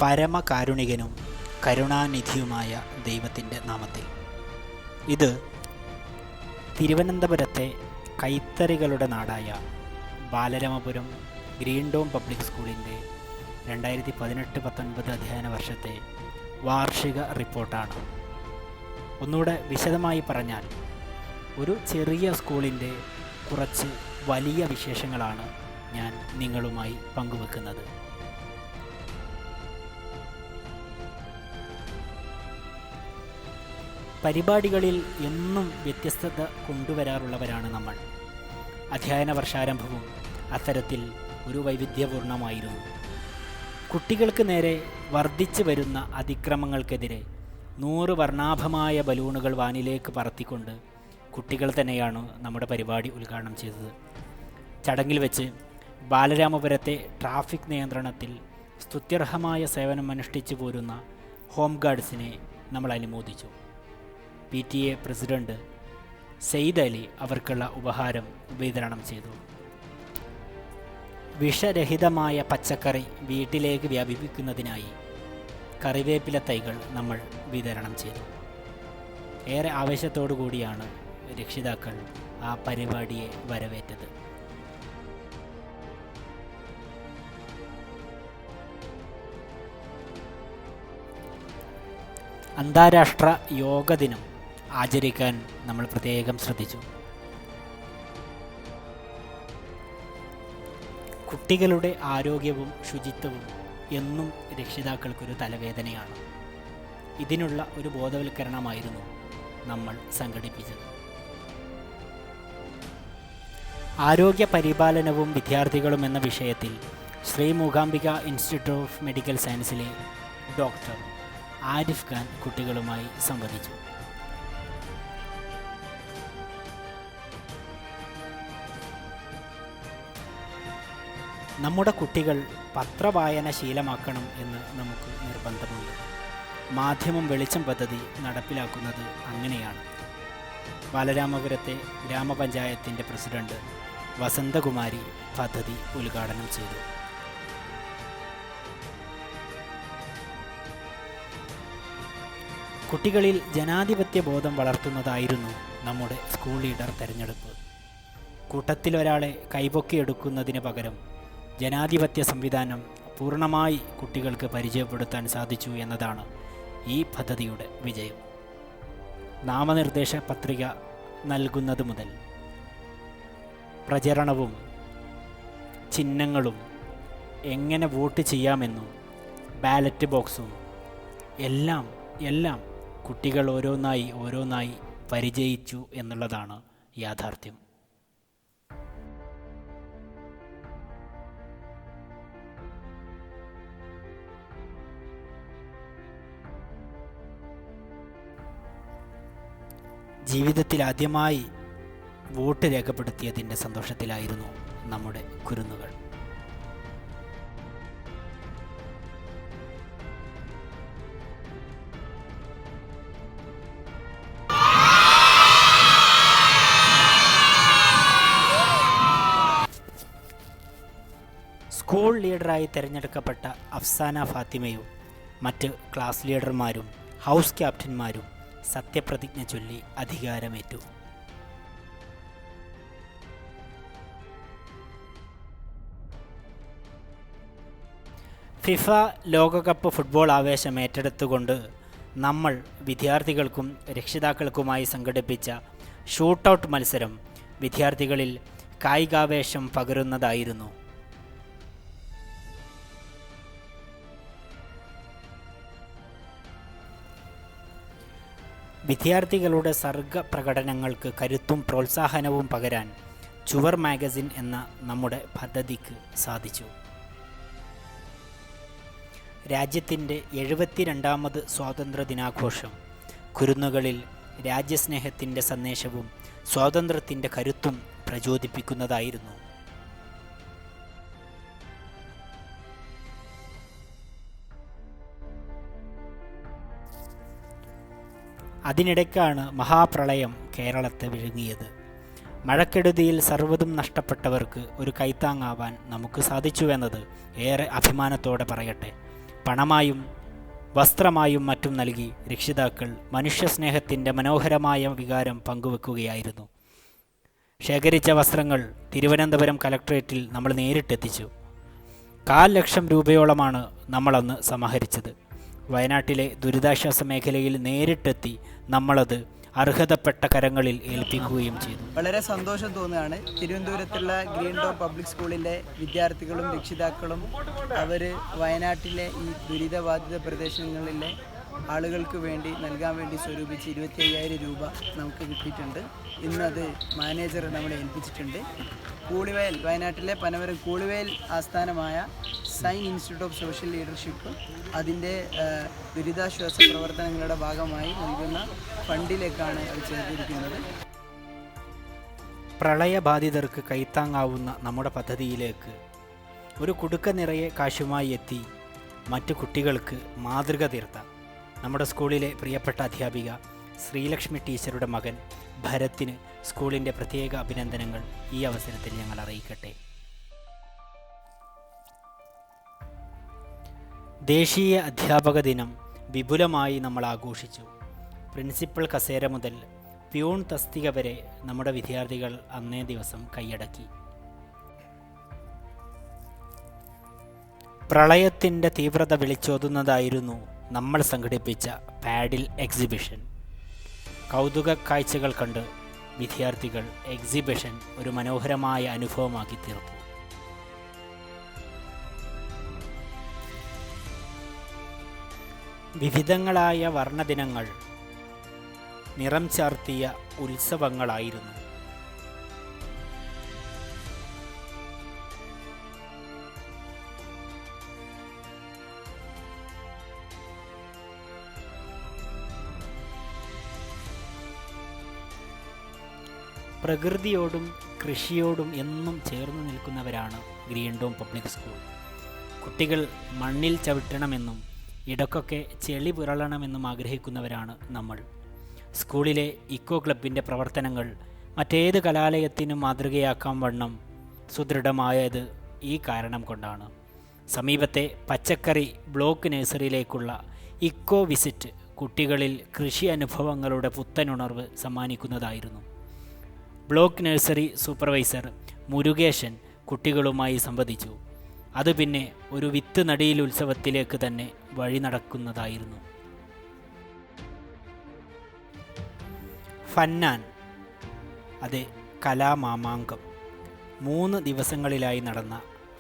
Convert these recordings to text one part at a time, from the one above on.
പരമകാരുണികനും കരുണാനിധിയുമായ ദൈവത്തിൻ്റെ നാമത്തിൽ. ഇത് തിരുവനന്തപുരത്തെ കൈത്തറികളുടെ നാടായ ബാലരാമപുരം ഗ്രീൻ ഡോം പബ്ലിക് സ്കൂളിൻ്റെ 2018-19 അധ്യയന വർഷത്തെ വാർഷിക റിപ്പോർട്ടാണ്. ഒന്നുകൂടെ വിശദമായി പറഞ്ഞാൽ, ഒരു ചെറിയ സ്കൂളിൻ്റെ കുറച്ച് വലിയ വിശേഷങ്ങളാണ് ഞാൻ നിങ്ങളുമായി പങ്കുവെക്കുന്നത്. പരിപാടികളിൽ എന്നും വ്യത്യസ്തത കൊണ്ടുവരാറുള്ളവരാണ് നമ്മൾ. അധ്യയന വർഷാരംഭവും അത്തരത്തിൽ ഒരു വൈവിധ്യപൂർണമായിരുന്നു. കുട്ടികൾക്ക് നേരെ വർദ്ധിച്ചു വരുന്ന അതിക്രമങ്ങൾക്കെതിരെ 100 വർണ്ണാഭമായ ബലൂണുകൾ വാനിലേക്ക് പറത്തിക്കൊണ്ട് കുട്ടികൾ തന്നെയാണ് നമ്മുടെ പരിപാടി ഉദ്ഘാടനം ചെയ്തത്. ചടങ്ങിൽ വെച്ച് ബാലരാമപുരത്തെ ട്രാഫിക് നിയന്ത്രണത്തിൽ സ്തുത്യർഹമായ സേവനം അനുഷ്ഠിച്ചു പോരുന്ന ഹോം ഗാർഡ്സിനെ നമ്മൾ അനുമോദിച്ചു. PTA പ്രസിഡന്റ് സെയ്ദ് അലി അവർക്കുള്ള ഉപഹാരം വിതരണം ചെയ്തു. വിഷരഹിതമായ പച്ചക്കറി വീട്ടിലേക്ക് വ്യാപിപ്പിക്കുന്നതിനായി കറിവേപ്പില തൈകൾ നമ്മൾ വിതരണം ചെയ്തു. ഏറെ ആവേശത്തോടു കൂടിയാണ് രക്ഷിതാക്കൾ ആ പരിപാടിയെ വരവേറ്റത്. അന്താരാഷ്ട്ര യോഗ ദിനം ആചരിക്കാൻ നമ്മൾ പ്രത്യേകം ശ്രദ്ധിച്ചു. കുട്ടികളുടെ ആരോഗ്യവും ശുചിത്വവും എന്നും രക്ഷിതാക്കൾക്കൊരു തലവേദനയാണ്. ഇതിനുള്ള ഒരു ബോധവൽക്കരണമായിരുന്നു നമ്മൾ സംഘടിപ്പിച്ചത്. ആരോഗ്യ പരിപാലനവും വിദ്യാർത്ഥികളും എന്ന വിഷയത്തിൽ Shri Mookambika institute of medical സയൻസിലെ ഡോക്ടർ ആരിഫ് ഖാൻ കുട്ടികളുമായി സംവദിച്ചു. നമ്മുടെ കുട്ടികൾ പത്രവായന ശീലമാക്കണം എന്ന് നമുക്ക് നിർബന്ധമുണ്ട്. മാധ്യമം വെളിച്ചം പദ്ധതി നടപ്പിലാക്കുന്നത് അങ്ങനെയാണ്. ബാലരാമപുരത്തെ ഗ്രാമപഞ്ചായത്തിൻ്റെ പ്രസിഡന്റ് വസന്തകുമാരി പദ്ധതി ഉദ്ഘാടനം ചെയ്തു. കുട്ടികളിൽ ജനാധിപത്യ ബോധം വളർത്തുന്നതായിരുന്നു നമ്മുടെ സ്കൂൾ ലീഡർ തെരഞ്ഞെടുപ്പ്. കൂട്ടത്തിലൊരാളെ കൈപൊക്കിയെടുക്കുന്നതിന് പകരം ജനാധിപത്യ സംവിധാനം പൂർണ്ണമായി കുട്ടികൾക്ക് പരിചയപ്പെടുത്താൻ സാധിച്ചു എന്നതാണ് ഈ പദ്ധതിയുടെ വിജയം. നാമനിർദ്ദേശ പത്രിക നൽകുന്നത് മുതൽ പ്രചരണവും ചിഹ്നങ്ങളും എങ്ങനെ വോട്ട് ചെയ്യാമെന്നും ബാലറ്റ് ബോക്സും എല്ലാം കുട്ടികൾ ഓരോന്നായി പരിചയിച്ചു എന്നുള്ളതാണ് യാഥാർത്ഥ്യം. ജീവിതത്തിൽ ആദ്യമായി വോട്ട് രേഖപ്പെടുത്തിയതിൻ്റെ സന്തോഷത്തിലായിരുന്നു നമ്മുടെ കുരുന്നുകൾ. സ്കൂൾ ലീഡറായി തിരഞ്ഞെടുക്കപ്പെട്ട അഫ്സാന ഫാത്തിമയും മറ്റ് ക്ലാസ് ലീഡർമാരും ഹൗസ് ക്യാപ്റ്റന്മാരും സത്യപ്രതിജ്ഞ ചൊല്ലി അധികാരമേറ്റു. ഫിഫ ലോകകപ്പ് ഫുട്ബോൾ ആവേശം ഏറ്റെടുത്തുകൊണ്ട് നമ്മൾ വിദ്യാർത്ഥികൾക്കും രക്ഷിതാക്കൾക്കുമായി സംഘടിപ്പിച്ച ഷൂട്ടൗട്ട് മത്സരം വിദ്യാർത്ഥികളിൽ കായികാവേശം പകരുന്നതായിരുന്നു. വിദ്യാർത്ഥികളുടെ സർഗ പ്രകടനങ്ങൾക്ക് കരുത്തും പ്രോത്സാഹനവും പകരാൻ ചുവർ മാഗസിൻ എന്ന നമ്മുടെ പദ്ധതിക്ക് സാധിച്ചു. രാജ്യത്തിൻ്റെ 72ാമത് സ്വാതന്ത്ര്യദിനാഘോഷം കുരുന്നുകളിൽ രാജ്യസ്നേഹത്തിൻ്റെ സന്ദേശവും സ്വാതന്ത്ര്യത്തിൻ്റെ കരുത്തും പ്രചോദിപ്പിക്കുന്നതായിരുന്നു. അതിനിടയ്ക്കാണ് മഹാപ്രളയം കേരളത്തെ വിഴുങ്ങിയത്. മഴക്കെടുതിയിൽ സർവ്വതും നഷ്ടപ്പെട്ടവർക്ക് ഒരു കൈത്താങ്ങാവാൻ നമുക്ക് സാധിച്ചുവെന്നത് ഏറെ അഭിമാനത്തോടെ പറയട്ടെ. പണമായും വസ്ത്രമായും മറ്റും നൽകി രക്ഷിതാക്കൾ മനുഷ്യസ്നേഹത്തിൻ്റെ മനോഹരമായ വികാരം പങ്കുവെക്കുകയായിരുന്നു. ശേഖരിച്ച വസ്ത്രങ്ങൾ തിരുവനന്തപുരം കലക്ട്രേറ്റിൽ നമ്മൾ നേരിട്ടെത്തിച്ചു. 1,00,000 രൂപയോളമാണ് നമ്മളന്ന് സമാഹരിച്ചത്. വയനാട്ടിലെ ദുരിതാശ്വാസ മേഖലയിൽ നേരിട്ടെത്തി നമ്മളത് അർഹതപ്പെട്ട കരങ്ങളിൽ ഏൽപ്പിക്കുകയും ചെയ്തു. വളരെ സന്തോഷം തോന്നുകയാണ്. തിരുവനന്തപുരത്തുള്ള ഗ്രീൻ ഡോം പബ്ലിക് സ്കൂളിലെ വിദ്യാർത്ഥികളും രക്ഷിതാക്കളും അവർ വയനാട്ടിലെ ഈ ദുരിതബാധിത പ്രദേശങ്ങളിലെ ആളുകൾക്ക് വേണ്ടി നൽകാൻ വേണ്ടി സ്വരൂപിച്ച് 25,000 രൂപ നമുക്ക് കിട്ടിയിട്ടുണ്ട്. ഇന്നത് മാനേജർ നമ്മളെ ഏൽപ്പിച്ചിട്ടുണ്ട്. കൂളിവേൽ, വയനാട്ടിലെ പനമരം കൂളിവേൽ ആസ്ഥാനമായ Sign Institute of Social Leadership അതിൻ്റെ ദുരിതാശ്വാസ പ്രവർത്തനങ്ങളുടെ ഭാഗമായി നൽകുന്ന ഫണ്ടിലേക്കാണ് അത് ചേർത്തിരിക്കുന്നത്. പ്രളയബാധിതർക്ക് കൈത്താങ്ങാവുന്ന നമ്മുടെ പദ്ധതിയിലേക്ക് ഒരു കുടുക്ക നിറയെ കാശുമായി എത്തി മറ്റു കുട്ടികൾക്ക് മാതൃക തീർത്ത നമ്മുടെ സ്കൂളിലെ പ്രിയപ്പെട്ട അധ്യാപിക ശ്രീലക്ഷ്മി ടീച്ചറുടെ മകൻ ഭരത്തിന് സ്കൂളിൻ്റെ പ്രത്യേക അഭിനന്ദനങ്ങൾ ഈ അവസരത്തിൽ ഞങ്ങൾ അറിയിക്കട്ടെ. ദേശീയ അധ്യാപക ദിനം വിപുലമായി നമ്മൾ ആഘോഷിച്ചു. പ്രിൻസിപ്പൽ കസേര മുതൽ പ്യൂൺ തസ്തിക വരെ നമ്മുടെ വിദ്യാർത്ഥികൾ അന്നേ ദിവസം കൈയടക്കി. പ്രളയത്തിൻ്റെ തീവ്രത വിളിച്ചോതുന്നതായിരുന്നു നമ്മൾ സംഘടിപ്പിച്ച പാഡിൽ എക്സിബിഷൻ. കൗതുക കാഴ്ചകൾ കണ്ട് വിദ്യാർത്ഥികൾ എക്സിബിഷൻ ഒരു മനോഹരമായ അനുഭവമാക്കി തീർത്തു. വിവിധങ്ങളായ വർണ്ണദിനങ്ങൾ നിറം ചാർത്തിയ ഉത്സവങ്ങളായിരുന്നു. പ്രകൃതിയോടും കൃഷിയോടും എന്നും ചേർന്ന് നിൽക്കുന്നവരാണ് ഗ്രീൻ ഡോം പബ്ലിക് സ്കൂൾ. കുട്ടികൾ മണ്ണിൽ ചവിട്ടണമെന്നും ഇടയ്ക്കൊക്കെ ചെളി പുരളണമെന്നും ആഗ്രഹിക്കുന്നവരാണ് നമ്മൾ. സ്കൂളിലെ ഇക്കോ ക്ലബിൻ്റെ പ്രവർത്തനങ്ങൾ മറ്റേത് കലാലയത്തിനും മാതൃകയാക്കാൻ വണ്ണം സുദൃഢമായത് ഈ കാരണം കൊണ്ടാണ്. സമീപത്തെ പച്ചക്കറി ബ്ലോക്ക് നഴ്സറിയിലേക്കുള്ള ഇക്കോ വിസിറ്റ് കുട്ടികളിൽ കൃഷി അനുഭവങ്ങളുടെ പുത്തനുണർവ് സമ്മാനിക്കുന്നതായിരുന്നു. ബ്ലോക്ക് നഴ്സറി സൂപ്പർവൈസർ മുരുകേശൻ കുട്ടികളുമായി സംവദിച്ചു. അത് പിന്നെ ഒരു വിത്ത് നടീൽ ഉത്സവത്തിലേക്ക് തന്നെ വഴി നടക്കുന്നതായിരുന്നു. ഫന്നാൻ, അതെ, കലാമാമാങ്കം. 3 ദിവസങ്ങളിലായി നടന്ന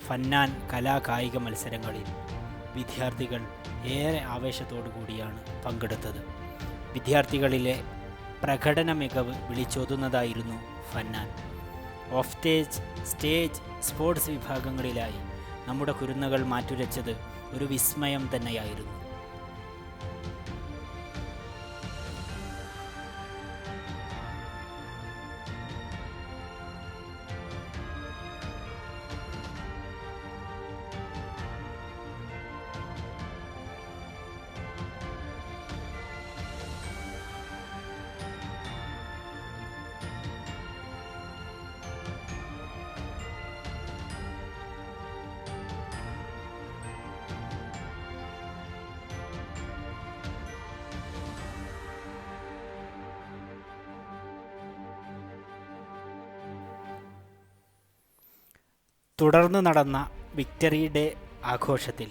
ഫന്നാൻ കലാകായിക മത്സരങ്ങളിൽ വിദ്യാർത്ഥികൾ ഏറെ ആവേശത്തോടു കൂടിയാണ് പങ്കെടുത്തത്. വിദ്യാർത്ഥികളിലെ പ്രകടന മികവ് വിളിച്ചോതുന്നതായിരുന്നു ഫന്നാൻ. ഓഫ് സ്റ്റേജ്, സ്റ്റേജ്, സ്പോർട്സ് വിഭാഗങ്ങളിലായി നമ്മുടെ കുരുന്നുകൾ മാറ്റുരച്ചത് ഒരു വിസ്മയം തന്നെയായിരുന്നു. തുടർന്ന് നടന്ന വിക്ടറി ഡേ ആഘോഷത്തിൽ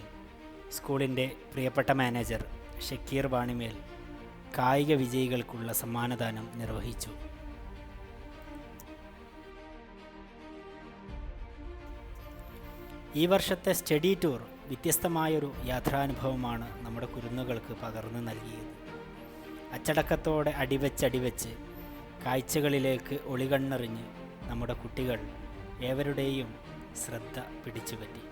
സ്കൂളിൻ്റെ പ്രിയപ്പെട്ട മാനേജർ ഷക്കീർ വാണിമേൽ കായിക വിജയികൾക്കുള്ള സമ്മാനദാനം നിർവഹിച്ചു. ഈ വർഷത്തെ സ്റ്റഡി ടൂർ വ്യത്യസ്തമായൊരു യാത്രാനുഭവമാണ് നമ്മുടെ കുരുന്നുകൾക്ക് പകർന്നു നൽകിയത്. അച്ചടക്കത്തോടെ അടിവെച്ച് കാഴ്ചകളിലേക്ക് ഒളികണ്ണെറിഞ്ഞ് നമ്മുടെ കുട്ടികൾ ഏവരുടെയും ശ്രദ്ധ പിടിച്ചുപറ്റി.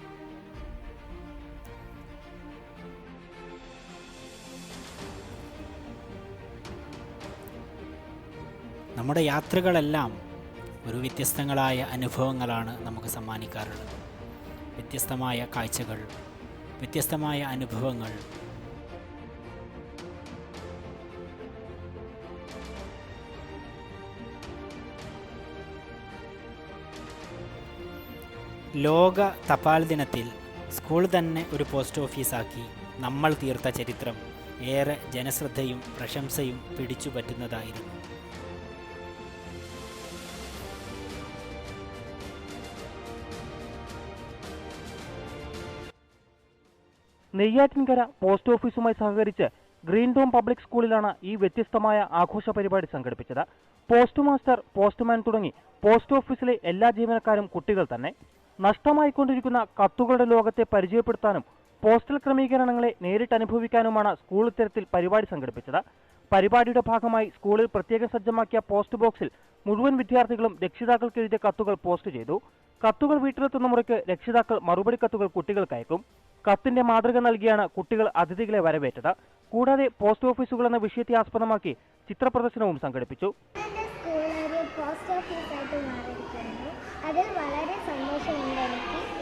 നമ്മുടെ യാത്രകളെല്ലാം ഒരു വ്യത്യസ്തങ്ങളായ അനുഭവങ്ങളാണ് നമുക്ക് സമ്മാനിക്കാറുള്ളത്. വ്യത്യസ്തമായ കാഴ്ചകൾ, വ്യത്യസ്തമായ അനുഭവങ്ങൾ. ലോക തപാൽ ദിനത്തിൽ സ്കൂൾ തന്നെ ഒരു പോസ്റ്റ് ഓഫീസാക്കി നമ്മൾ തീർത്ത ചരിത്രം ഏറെ ജനശ്രദ്ധയും പ്രശംസയും പിടിച്ചുപറ്റുന്നതായിരുന്നു. നെയ്യാറ്റിൻകര പോസ്റ്റ് ഓഫീസുമായി സഹകരിച്ച് ഗ്രീൻ ഡോം പബ്ലിക് സ്കൂളിലാണ് ഈ വ്യത്യസ്തമായ ആഘോഷ പരിപാടി സംഘടിപ്പിച്ചത്. പോസ്റ്റ് മാസ്റ്റർ, പോസ്റ്റ്മാൻ തുടങ്ങി പോസ്റ്റ് ഓഫീസിലെ എല്ലാ ജീവനക്കാരും കുട്ടികൾ തന്നെ. നഷ്ടമായിക്കൊണ്ടിരിക്കുന്ന കത്തുകളുടെ ലോകത്തെ പരിചയപ്പെടുത്താനും പോസ്റ്റൽ ക്രമീകരണങ്ങളെ നേരിട്ട് അനുഭവിക്കാനുമാണ് സ്കൂൾ ഇത്തരത്തിൽ പരിപാടി സംഘടിപ്പിച്ചത്. പരിപാടിയുടെ ഭാഗമായി സ്കൂളിൽ പ്രത്യേകം സജ്ജമാക്കിയ പോസ്റ്റ് ബോക്സിൽ മുഴുവൻ വിദ്യാർത്ഥികളും രക്ഷിതാക്കൾക്ക് എഴുതിയ കത്തുകൾ പോസ്റ്റ് ചെയ്തു. കത്തുകൾ വീട്ടിലെത്തുന്ന മുറയ്ക്ക് രക്ഷിതാക്കൾ മറുപടി കത്തുകൾ കുട്ടികൾക്ക് അയക്കും. കത്തിന്റെ മാതൃക നൽകിയാണ് കുട്ടികൾ അതിഥികളെ വരവേറ്റത്. കൂടാതെ പോസ്റ്റ് ഓഫീസുകൾ എന്ന വിഷയത്തെ ആസ്പദമാക്കി ചിത്രപ്രദർശനവും സംഘടിപ്പിച്ചു. പോസ്റ്റ് ഓഫീസായിട്ട് മാറിയിരിക്കുന്നു. അതിൽ വളരെ സന്തോഷമുണ്ട്.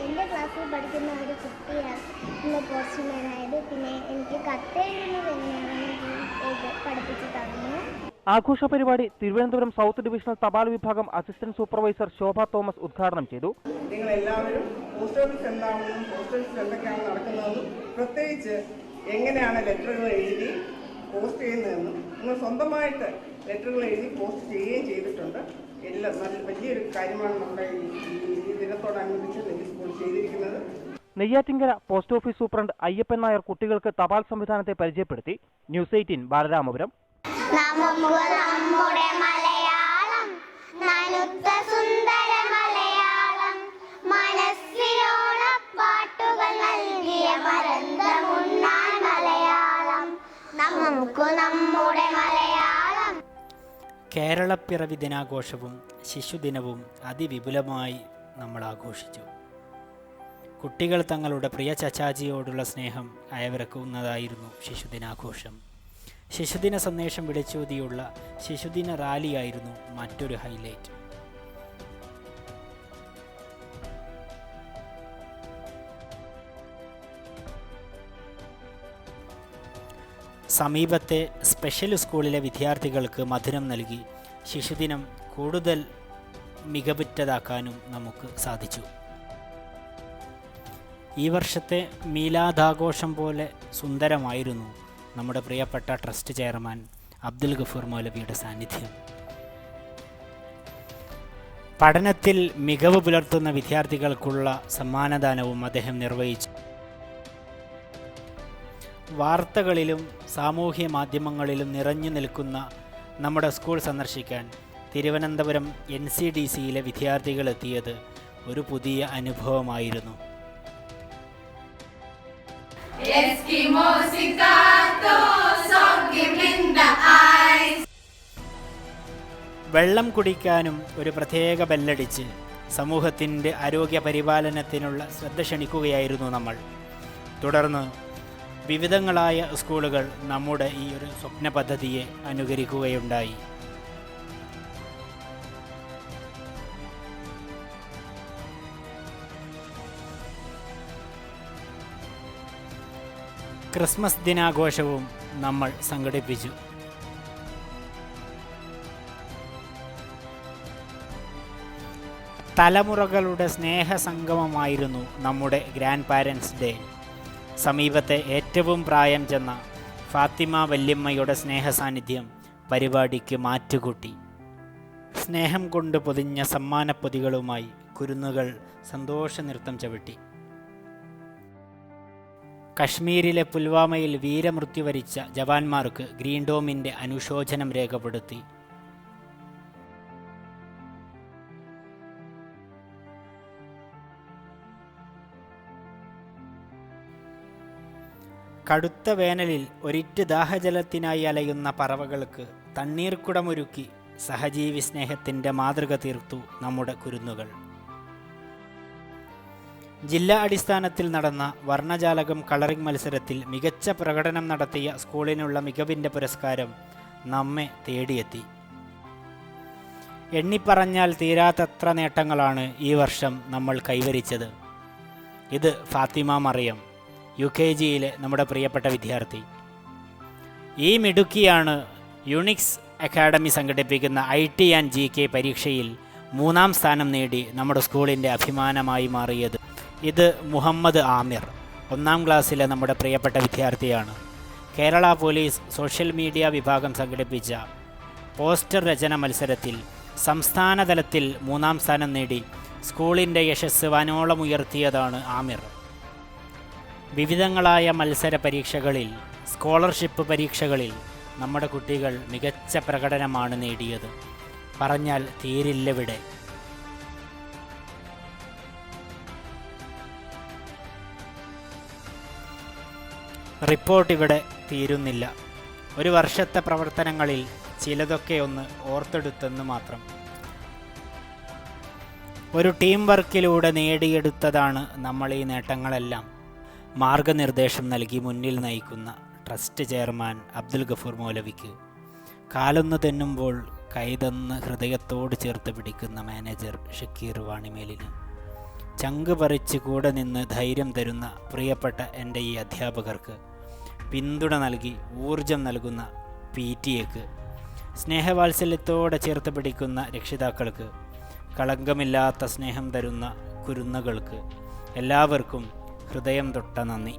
എൻ്റെ ക്ലാസ്സിൽ പഠിക്കുന്ന ഒരു കുട്ടിയാണ് പോസ്റ്റ്മാനായത്. പിന്നെ എനിക്ക് കത്തെഴുതുന്നത് എങ്ങനെയാണെന്ന് പഠിപ്പിച്ചു തന്നു. ആഘോഷ പരിപാടി തിരുവനന്തപുരം സൗത്ത് ഡിവിഷണൽ തപാൽ വിഭാഗം അസിസ്റ്റന്റ് സൂപ്പർവൈസർ ശോഭ തോമസ് ഉദ്ഘാടനം ചെയ്തു. നിങ്ങൾ എല്ലാവരും പോസ്റ്റ് ഓഫീസ് എന്താണെന്നും പോസ്റ്റ് ഓഫീസിൽ എന്തൊക്കെയാണ് നടക്കുന്നതെന്നും പ്രത്യേകിച്ച് എങ്ങനെയാണ് ലെറ്ററുകൾ എഴുതി പോസ്റ്റ് ചെയ്യുന്നതെന്നും നിങ്ങൾ സ്വന്തമായിട്ട് ലെറ്ററുകൾ എഴുതി പോസ്റ്റ് ചെയ്യുകയും ചെയ്തിട്ടുണ്ട്. എല്ലാം നല്ല വലിയൊരു കാര്യമാണ് നമ്മുടെ ഈ ദിനത്തോടനുബന്ധിച്ച് നെല്ലി സ്കൂൾ ചെയ്തിരിക്കുന്നത്. Neyyattinkara post office superintendent Ayyappan Nair കുട്ടികൾക്ക് തപാൽ സംവിധാനത്തെ പരിചയപ്പെടുത്തി. ന്യൂസ് 18 ബാലരാമപുരം. നമ്മുടെ മലയാളം നനുത്ത സുന്ദര മലയാളം, മനസ്സിലോണപ്പാട്ടുകൾ നൽകിയ മരന്തമുണ്ണാൻ മലയാളം, നമുക്ക് നമ്മുടെ മലയാളം. കേരളപ്പിറവി ദിനാഘോഷവും ശിശുദിനവും അതിവിപുലമായി നമ്മൾ ആഘോഷിച്ചു. കുട്ടികൾ തങ്ങളുടെ പ്രിയ ചച്ചാജിയോടുള്ള സ്നേഹം അയവിറക്കുന്നതായിരുന്നു ശിശുദിനാഘോഷം. ശിശുദിന സന്ദേശം വിളിച്ചോതിയുള്ള ശിശുദിന റാലിയായിരുന്നു മറ്റൊരു ഹൈലൈറ്റ്. സമീപത്തെ സ്പെഷ്യൽ സ്കൂളിലെ വിദ്യാർത്ഥികൾക്ക് മധുരം നൽകി ശിശുദിനം കൂടുതൽ മികവുറ്റതാക്കാനും നമുക്ക് സാധിച്ചു. ഈ വർഷത്തെ മീലാദാഘോഷം പോലെ സുന്ദരമായിരുന്നു നമ്മുടെ പ്രിയപ്പെട്ട ട്രസ്റ്റ് ചെയർമാൻ അബ്ദുൽ ഗഫൂർ മൗലവിയുടെ സാന്നിധ്യം. പഠനത്തിൽ മികവ് പുലർത്തുന്ന വിദ്യാർത്ഥികൾക്കുള്ള സമ്മാനദാനവും അദ്ദേഹം നിർവഹിച്ചു. വാർത്തകളിലും സാമൂഹ്യ മാധ്യമങ്ങളിലും നിറഞ്ഞു നിൽക്കുന്ന നമ്മുടെ സ്കൂൾ സന്ദർശിക്കാൻ തിരുവനന്തപുരം NCDCയിലെ വിദ്യാർത്ഥികൾ എത്തിയത് ഒരു പുതിയ അനുഭവമായിരുന്നു. വെള്ളം കുടിക്കാനും ഒരു പ്രത്യേക ബെല്ലടിച്ച് സമൂഹത്തിൻ്റെ ആരോഗ്യ പരിപാലനത്തിനുള്ള ശ്രദ്ധ ക്ഷണിക്കുകയായിരുന്നു നമ്മൾ. തുടർന്ന് വിവിധങ്ങളായ സ്കൂളുകൾ നമ്മുടെ ഈ ഒരു സ്വപ്ന പദ്ധതിയെ അനുകരിക്കുകയുണ്ടായി. ക്രിസ്മസ് ദിനാഘോഷവും നമ്മൾ സംഘടിപ്പിച്ചു. തലമുറകളുടെ സ്നേഹസംഗമമായിരുന്നു നമ്മുടെ ഗ്രാൻഡ് പാരൻസ് ഡേ. സമീപത്തെ ഏറ്റവും പ്രായം ചെന്ന ഫാത്തിമ വല്യമ്മയുടെ സ്നേഹസാന്നിധ്യം പരിപാടിക്ക് മാറ്റുകൂട്ടി. സ്നേഹം കൊണ്ട് പൊതിഞ്ഞ സമ്മാനപ്പൊതികളുമായി കുരുന്നുകൾ സന്തോഷനൃത്തം ചവിട്ടി. കശ്മീരിലെ പുൽവാമയിൽ വീരമൃത്യു വരിച്ച ജവാന്മാർക്ക് ഗ്രീൻ ഡോമിൻ്റെ അനുശോചനം രേഖപ്പെടുത്തി. കടുത്ത വേനലിൽ ഒരിറ്റ് ദാഹജലത്തിനായി അലയുന്ന പറവകൾക്ക് തണ്ണീർക്കുടമൊരുക്കി സഹജീവി സ്നേഹത്തിൻ്റെ മാതൃക തീർത്തു നമ്മുടെ കുരുന്നുകൾ. ജില്ലാ അടിസ്ഥാനത്തിൽ നടന്ന വർണ്ണജാലകം കളറിംഗ് മത്സരത്തിൽ മികച്ച പ്രകടനം നടത്തിയ സ്കൂളിനുള്ള മികവിൻ്റെ പുരസ്കാരം നമ്മെ തേടിയെത്തി. എണ്ണിപ്പറഞ്ഞാൽ തീരാത്തത്ര നേട്ടങ്ങളാണ് ഈ വർഷം നമ്മൾ കൈവരിച്ചത്. ഇത് ഫാത്തിമ മറിയം, UKGയിലെ നമ്മുടെ പ്രിയപ്പെട്ട വിദ്യാർത്ഥി. ഈ മിടുക്കിയാണ് യുണിക്സ് അക്കാഡമി സംഘടിപ്പിക്കുന്ന IT ആൻഡ് GK പരീക്ഷയിൽ 3ാം സ്ഥാനം നേടി നമ്മുടെ സ്കൂളിൻ്റെ അഭിമാനമായി മാറിയത്. ഇത് മുഹമ്മദ് ആമിർ. 1ാം ക്ലാസ്സിലെ നമ്മുടെ പ്രിയപ്പെട്ട വിദ്യാർത്ഥിയാണ്. കേരള പോലീസ് സോഷ്യൽ മീഡിയ വിഭാഗം സംഘടിപ്പിച്ച പോസ്റ്റർ രചന മത്സരത്തിൽ സംസ്ഥാന തലത്തിൽ 3ാം സ്ഥാനം നേടി സ്കൂളിൻ്റെ യശസ് വാനോളം ഉയർത്തിയതാണ് ആമിർ. വിവിധങ്ങളായ മത്സര പരീക്ഷകളിൽ, സ്കോളർഷിപ്പ് പരീക്ഷകളിൽ നമ്മുടെ കുട്ടികൾ മികച്ച പ്രകടനമാണ് നേടിയത്. പറഞ്ഞാൽ തീരില്ലവിടെ. റിപ്പോർട്ട് ഇവിടെ തീരുന്നില്ല. ഒരു വർഷത്തെ പ്രവർത്തനങ്ങളിൽ ചിലതൊക്കെ ഒന്ന് ഓർത്തെടുത്തെന്ന് മാത്രം. ഒരു ടീം വർക്കിലൂടെ നേടിയെടുത്തതാണ് നമ്മൾ ഈ നേട്ടങ്ങളെല്ലാം. മാർഗനിർദ്ദേശം നൽകി മുന്നിൽ നയിക്കുന്ന ട്രസ്റ്റ് ചെയർമാൻ അബ്ദുൽ ഗഫൂർ മൗലവിക്ക്, കാലൊന്ന് തെന്നുമ്പോൾ കൈതന്ന് ഹൃദയത്തോട് ചേർത്ത് പിടിക്കുന്ന മാനേജർ ഷക്കീർ വാണിമേലിന്, ചങ്ക് പറിച്ച് കൂടെ നിന്ന് ധൈര്യം തരുന്ന പ്രിയപ്പെട്ട എൻ്റെ ഈ അധ്യാപകർക്ക്, പിന്തുണ നൽകി ഊർജം നൽകുന്ന PTA-ക്ക്, സ്നേഹവാത്സല്യത്തോടെ ചേർത്ത് പിടിക്കുന്ന രക്ഷിതാക്കൾക്ക്, കളങ്കമില്ലാത്ത സ്നേഹം തരുന്ന കുരുന്നുകൾക്ക്, എല്ലാവർക്കും ഹൃദയം തൊട്ട നന്ദി.